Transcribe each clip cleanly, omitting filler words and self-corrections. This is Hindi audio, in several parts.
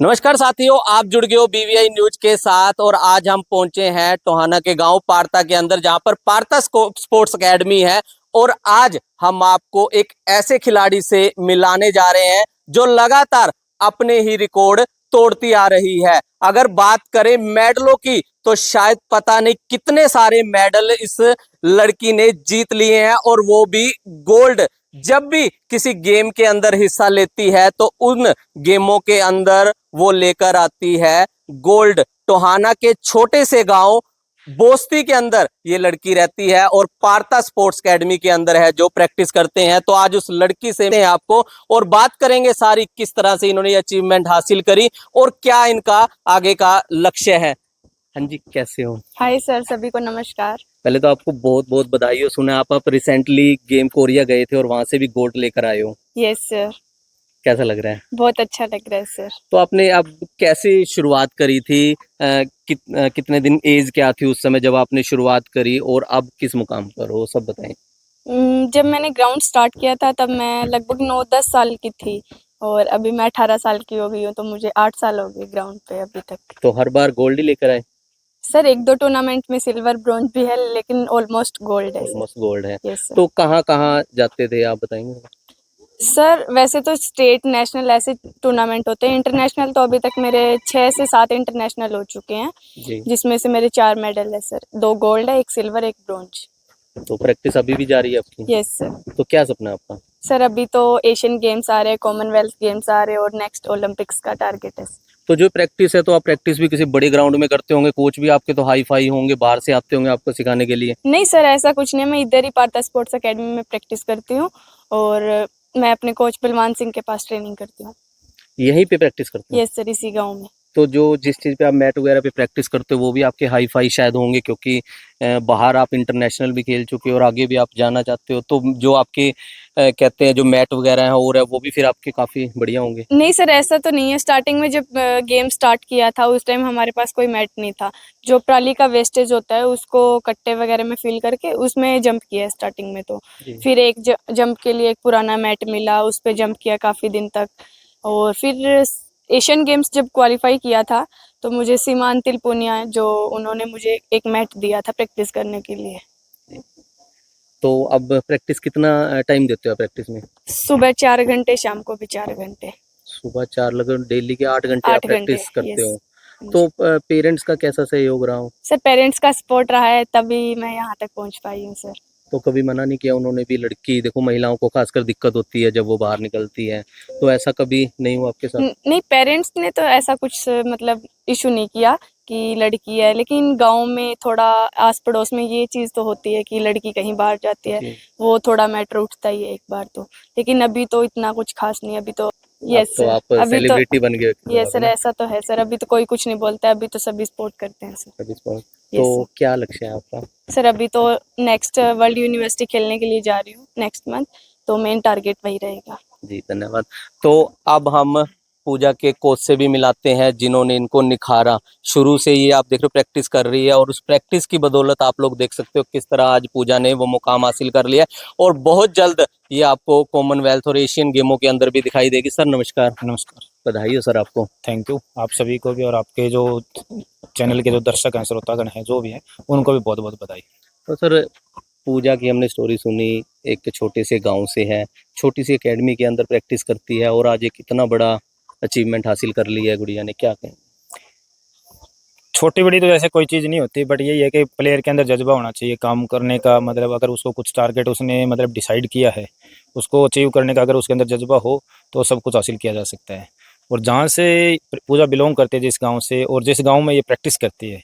नमस्कार साथियों, आप जुड़ गए हो बीवीआई न्यूज के साथ। और आज हम पहुंचे हैं टोहाना के गांव पारता के अंदर, जहां पर पारता स्पोर्ट्स एकेडमी है। और आज हम आपको एक ऐसे खिलाड़ी से मिलाने जा रहे हैं जो लगातार अपने ही रिकॉर्ड तोड़ती आ रही है। अगर बात करें मेडलों की तो शायद पता नहीं कितने सारे मेडल इस लड़की ने जीत लिए हैं, और वो भी गोल्ड। जब भी किसी गेम के अंदर हिस्सा लेती है तो उन गेमों के अंदर वो लेकर आती है गोल्ड। टोहाना के छोटे से गांव बोस्ती के अंदर ये लड़की रहती है और पारता स्पोर्ट्स एकेडमी के अंदर है जो प्रैक्टिस करते हैं। तो आज उस लड़की से आपको और बात करेंगे सारी, किस तरह से इन्होंने अचीवमेंट हासिल करी और क्या इनका आगे का लक्ष्य है। हाँ जी, कैसे हो? हाय सर, सभी को नमस्कार। पहले तो आपको बहुत बहुत बधाई हो। सुना आप रिसेंटली गेम कोरिया गए थे और वहां से भी गोल्ड लेकर आए हो। Yes sir. कैसा लग रहा है? बहुत अच्छा लग रहा है सर। तो आपने अब कैसे शुरुआत करी थी? कितने दिन एज क्या थी उस समय जब आपने शुरुआत करी, और अब किस मुकाम पर हो, सब बताएं। जब मैंने ग्राउंड स्टार्ट किया था तब मैं लगभग 9-10 साल की थी, और अभी मैं 18 साल की हो गई हूँ, तो मुझे 8 साल हो गए ग्राउंड पे अभी तक। तो हर बार गोल्ड ही लेकर आए? सर 1-2 टूर्नामेंट में सिल्वर ब्रोंज भी है, लेकिन ऑलमोस्ट गोल्ड है सर। ऑलमोस्ट गोल्ड है। Yes sir. तो कहाँ कहाँ जाते थे आप बताएंगे? सर वैसे तो स्टेट नेशनल ऐसे टूर्नामेंट होते हैं। इंटरनेशनल तो अभी तक मेरे 6 से 7 इंटरनेशनल हो चुके हैं जी। जिसमें से मेरे 4 मेडल है सर। 2 गोल्ड है, 1 सिल्वर, 1 ब्रोंज। तो प्रैक्टिस अभी भी जारी है आपकी? Yes sir. तो क्या सपना है आपका? सर अभी तो एशियन गेम्स आ रहे हैं, कॉमनवेल्थ गेम्स आ रहे हैं, और नेक्स्ट ओलंपिक्स का टारगेट है। तो जो प्रैक्टिस है, तो आप प्रैक्टिस भी किसी बड़े ग्राउंड में करते होंगे? कोच भी आपके तो हाई फाई होंगे, बाहर से आते होंगे आपको सिखाने के लिए? नहीं सर, ऐसा कुछ नहीं है। मैं इधर ही पारता स्पोर्ट्स एकेडमी में प्रैक्टिस करती हूँ, और मैं अपने कोच बलवान सिंह के पास ट्रेनिंग करती हूँ। यहीं पे प्रैक्टिस करते हैं? यस सर, इसी गाँव में। तो जो जिस चीज़ पे आप मैट वगैरह पे प्रैक्टिस करते हो वो भी आपके हाई फाई शायद होंगे, क्योंकि बाहर आप इंटरनेशनल भी खेल चुके हो और आगे भी आप जाना चाहते हो। तो जो आपके कहते हैं जो मैट वगैरह है और है वो भी फिर आपके काफ़ी बढ़िया होंगे। नहीं सर, ऐसा तो नहीं है। स्टार्टिंग में जब गेम स्टार्ट किया था उस टाइम हमारे पास कोई मैट नहीं था। जो पराली का वेस्टेज होता है उसको कट्टे वगैरह में फिल करके उसमें जंप किया स्टार्टिंग में। तो फिर एक जंप के लिए एक पुराना मैट मिला, उस पर जंप किया काफ़ी दिन तक। और फिर एशियन गेम्स जब क्वालिफाई किया था तो मुझे सीमान तिलपुनिया जो उन्होंने मुझे एक मैट दिया था प्रैक्टिस करने के लिए। तो अब प्रैक्टिस कितना टाइम देते हो प्रैक्टिस में? सुबह 4 घंटे, शाम को भी 4 घंटे। सुबह 4 लगभग डेली के 8 घंटे आप 8 घंटे। प्रैक्टिस करते हो। यस। तो पेरेंट्स का कैसा सहयोग रहा हो? सर पेरेंट्स का सपोर्ट रहा है तभी मैं यहाँ तक पहुँच पाई हूँ सर। तो कभी मना नहीं किया उन्होंने भी? लड़की देखो, महिलाओं को खासकर दिक्कत होती है जब वो बाहर निकलती है, तो ऐसा कभी नहीं हुआ आपके साथ? नहीं, पेरेंट्स ने तो ऐसा कुछ मतलब इशू नहीं किया कि लड़की है, लेकिन गांव में थोड़ा आस पड़ोस में ये चीज़ तो होती है कि लड़की कहीं बाहर जाती है, जी। वो थोड़ा मैटर उठता ही है एक बार तो। लेकिन अभी तो इतना कुछ खास नहीं, अभी तो। यस तो सर। आप अभी तो सेलिब्रिटी बन गए? यस सर, ऐसा तो है सर। अभी तो कोई कुछ नहीं बोलता है, अभी तो सभी सपोर्ट करते हैं सर। तो क्या लक्ष्य है आपका? सर अभी तो नेक्स्ट वर्ल्ड यूनिवर्सिटी खेलने के लिए जा रही हूँ नेक्स्ट मंथ, तो मेन टारगेट वही रहेगा। जी, धन्यवाद। तो अब हम पूजा के कोच से भी मिलाते हैं जिन्होंने इनको निखारा। शुरू से ये आप देख रहे हो प्रैक्टिस कर रही है, और उस प्रैक्टिस की बदौलत आप लोग देख सकते हो किस तरह आज पूजा ने वो मुकाम हासिल कर लिया है, और बहुत जल्द ये आपको कॉमनवेल्थ और एशियन गेमों के अंदर भी दिखाई देगी। सर नमस्कार। नमस्कार। बधाई हो सर आपको। थैंक यू आप सभी को भी, और आपके जो चैनल के जो दर्शक हैं, श्रोतागण हैं, जो भी हैं, उनको भी बहुत बहुत बधाई। तो सर पूजा की हमने स्टोरी सुनी, एक छोटे से गांव से है, छोटी सी एकेडमी के अंदर प्रैक्टिस करती है, और आज एक इतना बड़ा अचीवमेंट हासिल कर लिया है गुड़िया ने। क्या कहें? छोटी बड़ी तो ऐसे कोई चीज़ नहीं होती, बट यही है कि प्लेयर के अंदर जज्बा होना चाहिए काम करने का। मतलब अगर उसको कुछ टारगेट उसने मतलब डिसाइड किया है, उसको अचीव करने का अगर उसके अंदर जज्बा हो तो सब कुछ हासिल किया जा सकता है। और जहाँ से पूजा बिलोंग करती है, जिस गाँव से और जिस गाँव में ये प्रैक्टिस करती है,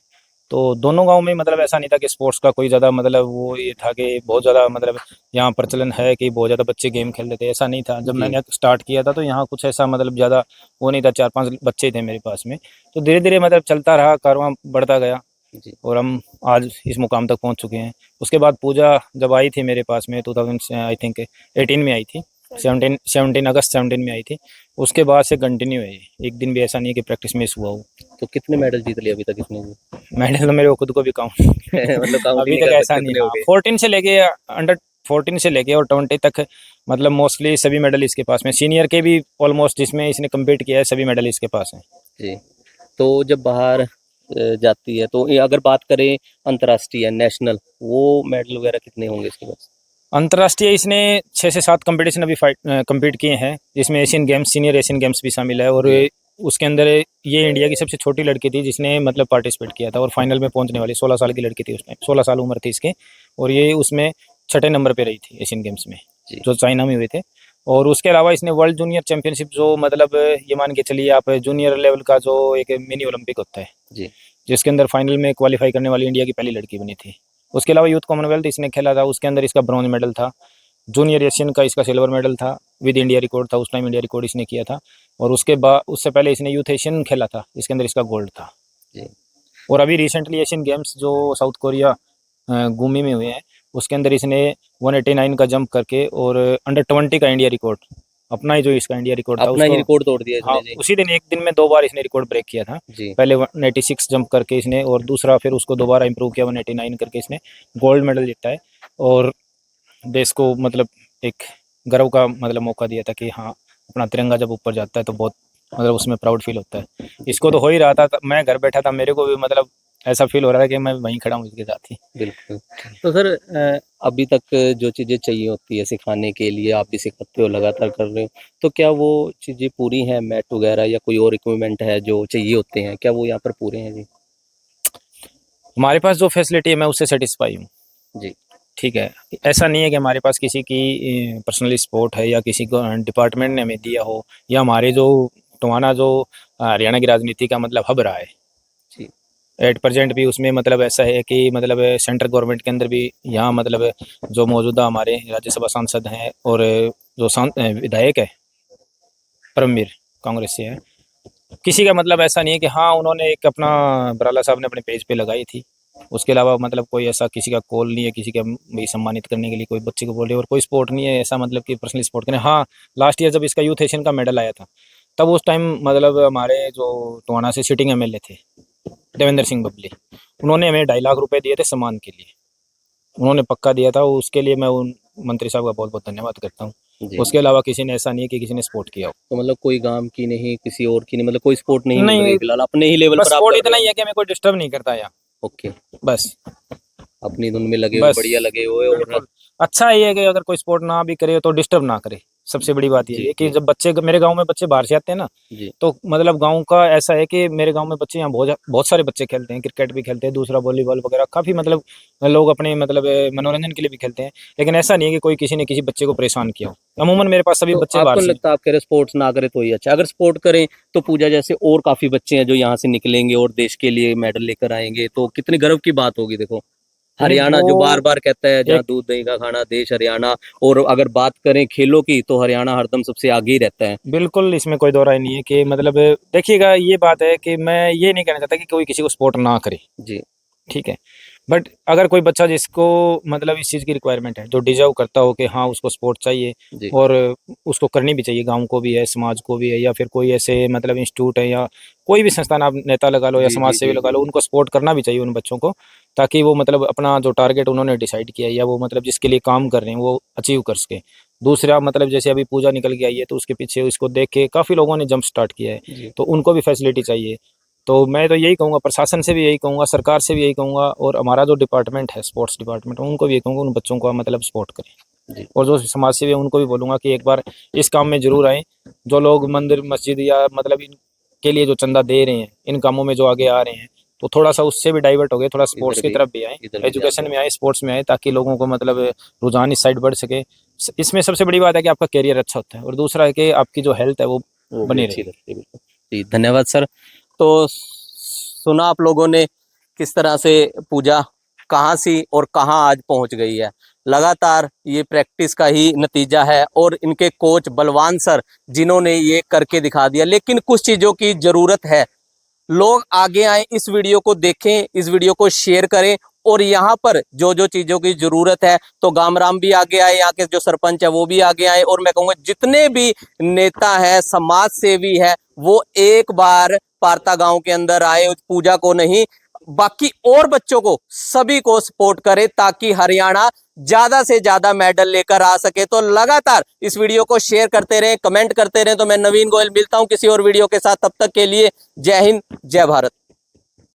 तो दोनों गांव में मतलब ऐसा नहीं था कि स्पोर्ट्स का कोई ज़्यादा मतलब वो ये था कि बहुत ज़्यादा मतलब यहाँ प्रचलन है कि बहुत ज़्यादा बच्चे गेम खेलते थे, ऐसा नहीं था। जब मैंने स्टार्ट किया था तो यहाँ कुछ ऐसा मतलब ज़्यादा वो नहीं था, 4-5 बच्चे थे मेरे पास में। तो धीरे धीरे मतलब चलता रहा, कारवां बढ़ता गया, और हम आज इस मुकाम तक पहुँच चुके हैं। उसके बाद पूजा जब आई थी मेरे पास में 2000 आई थिंक 18 में आई थी, 17 अगस्त 17 में आई थी। उसके बाद से कंटिन्यू है, एक दिन भी ऐसा नहीं है कि प्रैक्टिस मिस हुआ हो। तो कितने मेडल जीत लिए अभी तक इसने? मेडल तो मेरे को खुद को भी काउंट मतलब अभी तक ऐसा नहीं है। 14 से लेके अंडर 14 से लेके और 20 तक मतलब मोस्टली सभी मेडल इसके पास में। सीनियर के भी ऑलमोस्ट जिसमें इसने कम्पीट किया है सभी मेडल इसके पास हैं। जी। तो जब बाहर जाती है तो ये अगर बात करें अंतर्राष्ट्रीय नेशनल, वो मेडल वगैरह कितने होंगे इसके पास? अंतर्राष्ट्रीय इसने 6 से 7 कंपटीशन अभी compete किए हैं, जिसमें Asian games, senior Asian games भी शामिल है। और जी। उसके अंदर ये इंडिया की सबसे छोटी लड़की थी जिसने मतलब पार्टिसिपेट किया था और फाइनल में पहुंचने वाली 16 साल की लड़की थी, उसने 16 साल उम्र थी इसकी, और ये उसमें 6ठे नंबर पे रही थी एशियन गेम्स में, जी। जो चाइना में हुए थे। और उसके अलावा इसने वर्ल्ड जूनियर चैंपियनशिप, जो मतलब ये मान के चलिए आप जूनियर लेवल का जो एक मिनी ओलंपिक होता है, जी। जिसके अंदर फाइनल में क्वालिफाई करने वाली इंडिया की पहली लड़की बनी थी। उसके अलावा यूथ कॉमनवेल्थ इसने खेला था, उसके अंदर इसका ब्रॉन्ज मेडल था। जूनियर एशियन का इसका सिल्वर मेडल था, विद इंडिया रिकॉर्ड था, उस टाइम इंडिया रिकॉर्ड इसने किया था। और उसके बाद उससे पहले इसने यूथ एशियन खेला था, इसके अंदर इसका गोल्ड था। जी। और अभी रिसेंटली एशियन गेम्स जो साउथ कोरिया गुमी में हुए हैं, उसके अंदर इसने 189 का जंप करके और अंडर 20 का इंडिया रिकॉर्ड, अपना ही जो इसका इंडिया रिकॉर्ड था अपना ही उसको, रिकॉर्ड तोड़ दिया हाँ, इसने। जी। उसी दिन एक दिन में 2 बार इसने रिकॉर्ड ब्रेक किया था। जी। पहले 186 जंप करके इसने, और दूसरा फिर उसको दोबारा इंप्रूव किया, 189 करके इसने गोल्ड मेडल जीता है। और देश को मतलब एक गर्व का मतलब मौका दिया था कि हाँ, अपना तिरंगा जब ऊपर जाता है तो बहुत मतलब उसमें प्राउड फील होता है। इसको तो हो ही रहा था, मैं घर बैठा था, मेरे को भी मतलब ऐसा फील हो रहा था कि मैं वहीं खड़ा हूँ इसके साथ ही। बिल्कुल। तो सर अभी तक जो चीज़ें चाहिए होती है सिखाने के लिए, आप भी सिखाते हो, लगातार कर रहे हो, तो क्या वो चीज़ें पूरी हैं? मैट वगैरह या कोई और इक्विपमेंट है जो चाहिए होते हैं, क्या वो यहाँ पर पूरे हैं? जी। हमारे पास जो फैसिलिटी है मैं उससे सेटिस्फाई हूँ। जी। ठीक है, ऐसा नहीं है कि हमारे पास किसी की पर्सनली सपोर्ट है या किसी को डिपार्टमेंट ने हमें दिया हो, या हमारे जो टोहाना जो हरियाणा की राजनीति का मतलब हब रहा है जी। एट प्रेजेंट भी, उसमें मतलब ऐसा है कि मतलब सेंट्रल गवर्नमेंट के अंदर भी यहाँ मतलब जो मौजूदा हमारे राज्यसभा सांसद हैं और जो विधायक है परमवीर, कांग्रेस से है, किसी का मतलब ऐसा नहीं है कि हाँ उन्होंने एक अपना बराला साहब ने अपने पेज पे लगाई थी, उसके अलावा मतलब कोई ऐसा किसी का कॉल नहीं है किसी का भी सम्मानित करने के लिए कोई बच्चे को बोल रहे, और कोई स्पोर्ट नहीं है ऐसा मतलब कि पर्सनली सपोर्ट करें। हाँ, लास्ट ईयर जब इसका यूथ एशियन का मेडल आया था, तब उस टाइम मतलब हमारे जो टोहाना से सिटिंग एमएलए थे देवेंद्र सिंह बबली, उन्होंने हमें 2.5 लाख रुपए दिए थे सम्मान के लिए, उन्होंने पक्का दिया था, उसके लिए मैं उन मंत्री साहब का बहुत बहुत धन्यवाद करता हूँ। जी। उसके अलावा किसी ने ऐसा नहीं है कि किसी ने सपोर्ट किया हो। तो मतलब कोई गांव की नहीं, किसी और की नहीं, मतलब कोई सपोर्ट नहीं मिल रही नहीं, फिलहाल, अपने ही लेवल बस पर आप सपोर्ट कर इतना रहे ही हो? है कि हमें कोई डिस्टर्ब नहीं करता यहाँ, ओके। बस। अपनी धुन में लगे हुए, बस बढ़िया लगे हुए, और बिल्कुल, अच्छा ये है कि अगर कोई सपोर्ट ना भी करे तो डिस्टर्ब ना करे। सबसे बड़ी बात ये जी। है कि जी। जब बच्चे, मेरे गांव में बच्चे बाहर से आते हैं ना, जी। तो मतलब गांव का ऐसा है कि मेरे गांव में बच्चे यहाँ बहुत बहुत सारे बच्चे खेलते हैं, क्रिकेट भी खेलते हैं, दूसरा वॉलीबॉल वगैरह काफ़ी मतलब लोग अपने मतलब मनोरंजन के लिए भी खेलते हैं। लेकिन ऐसा नहीं है कि कोई किसी ने किसी बच्चे को परेशान किया हो। अमूमन मेरे पास सभी तो बच्चे बाहर आपको नहीं से। लगता, आप कह रहे स्पोर्ट्स ना करें तो ही अच्छा? अगर स्पोर्ट करें तो पूजा जैसे और काफी बच्चे हैं जो यहाँ से निकलेंगे और देश के लिए मेडल लेकर आएंगे, तो कितनी गर्व की बात होगी। देखो, नहीं हरियाणा जो बार वो बार कहता है जहाँ एक, दूध दही का खाना देश हरियाणा, और अगर बात करें खेलों की तो हरियाणा हरदम सबसे आगे ही रहता है। बिल्कुल इसमें कोई दो राय नहीं है कि मतलब देखिएगा, ये बात है कि मैं ये नहीं कहना चाहता कि कोई किसी को सपोर्ट ना करे, जी। ठीक है, बट अगर कोई बच्चा जिसको मतलब इस चीज़ की रिक्वायरमेंट है, जो डिजर्व करता हो कि हाँ उसको सपोर्ट चाहिए, जी। और उसको करनी भी चाहिए, गांव को भी है, समाज को भी है, या फिर कोई ऐसे मतलब इंस्टीट्यूट है या कोई भी संस्थान, आप नेता लगा लो या जी। समाज जी। सेवी जी। लगा जी। लो, उनको सपोर्ट करना भी चाहिए उन बच्चों को, ताकि वो मतलब अपना जो टारगेट उन्होंने डिसाइड किया है या वो मतलब जिसके लिए काम कर रहे हैं वो अचीव कर सके। दूसरा मतलब जैसे अभी पूजा निकल के आई है, तो उसके पीछे उसको देख के काफ़ी लोगों ने जंप स्टार्ट किया है, जी। तो उनको भी फैसिलिटी चाहिए। तो मैं तो यही कहूँगा, प्रशासन से भी यही कहूँगा, सरकार से भी यही कहूँगा, और हमारा जो डिपार्टमेंट है स्पोर्ट्स डिपार्टमेंट, उनको भी यही कहूँगा उन बच्चों को मतलब सपोर्ट करें। जी। और जो समाज सेवी है उनको भी बोलूँगा कि एक बार इस काम में जरूर आएँ। जो लोग मंदिर मस्जिद या मतलब इनके लिए जो चंदा दे रहे हैं, इन कामों में जो आगे आ रहे हैं, तो थोड़ा सा उससे भी डाइवर्ट हो गए, थोड़ा स्पोर्ट्स की तरफ भी आए, इधर भी ध्यान एजुकेशन दें। में आए, स्पोर्ट्स में आए, ताकि लोगों को मतलब रुझान इस साइड बढ़ सके। इसमें सबसे बड़ी बात है कि आपका करियर अच्छा होता है, और दूसरा है कि आपकी जो हेल्थ है वो वो भी बनी अच्छी रहेगी। लगती है। बिल्कुल। जी, धन्यवाद सर। तो सुना आप लोगों ने किस तरह से पूजा कहाँ सी और कहाँ आज पहुंच गई है। लगातार ये प्रैक्टिस का ही नतीजा है, और इनके कोच बलवान सर जिन्होंने ये करके दिखा दिया। लेकिन कुछ चीज़ों की ज़रूरत है, लोग आगे आए, इस वीडियो को देखें, इस वीडियो को शेयर करें, और यहाँ पर जो जो चीजों की जरूरत है, तो गामराम भी आगे आए, यहाँ के जो सरपंच है वो भी आगे आए, और मैं कहूँगा जितने भी नेता है, समाज सेवी है, वो एक बार पारता गांव के अंदर आए, पूजा को नहीं बाकी और बच्चों को, सभी को सपोर्ट करे, ताकि हरियाणा ज्यादा से ज्यादा मेडल लेकर आ सके। तो लगातार इस वीडियो को शेयर करते रहें, कमेंट करते रहें। तो मैं नवीन गोयल मिलता हूं किसी और वीडियो के साथ, तब तक के लिए जय हिंद, जय भारत।